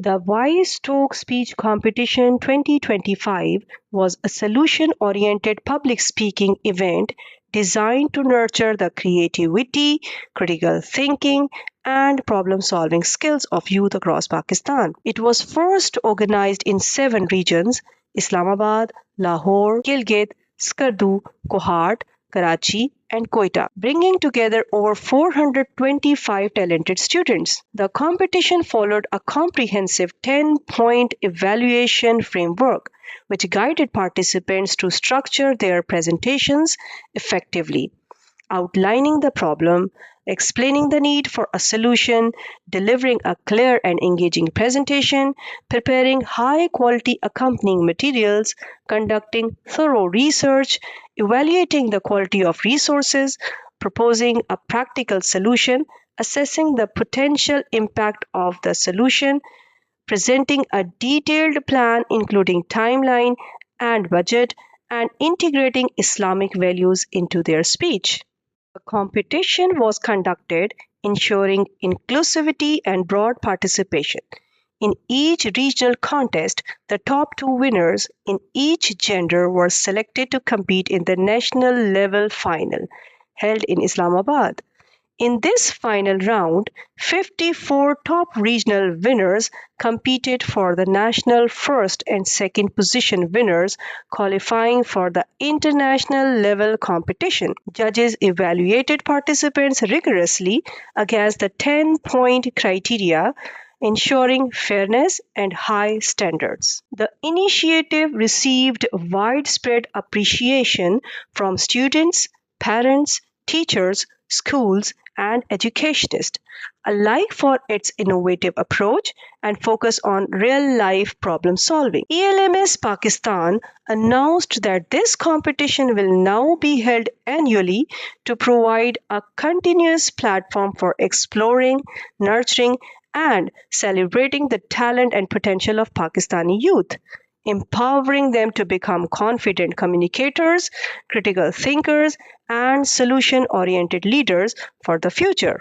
The WISETalks Speech Competition 2025 was a solution-oriented public speaking event designed to nurture the creativity, critical thinking, and problem-solving skills of youth across Pakistan. It was first organized in 7 regions: Islamabad, Lahore, Gilgit, Skardu, Kohat, Karachi, and Quetta, bringing together over 425 talented students. The competition followed a comprehensive 10-point evaluation framework, which guided participants to structure their presentations effectively, outlining the problem, explaining the need for a solution, delivering a clear and engaging presentation, preparing high quality accompanying materials, conducting thorough research, evaluating the quality of resources, proposing a practical solution, assessing the potential impact of the solution, presenting a detailed plan including timeline and budget, and integrating Islamic values into their speech. The competition was conducted ensuring inclusivity and broad participation. In each regional contest, the top 2 winners in each gender were selected to compete in the national level final held in Islamabad. In this final round, 54 top regional winners competed for the national first and second position winners, qualifying for the international level competition. Judges evaluated participants rigorously against the 10-point criteria, ensuring fairness and high standards. The initiative received widespread appreciation from students, parents, teachers, schools, and educationists, alike for its innovative approach and focus on real-life problem solving. ELMS Pakistan announced that this competition will now be held annually to provide a continuous platform for exploring, nurturing, and celebrating the talent and potential of Pakistani youth, empowering them to become confident communicators, critical thinkers, and solution oriented leaders for the future.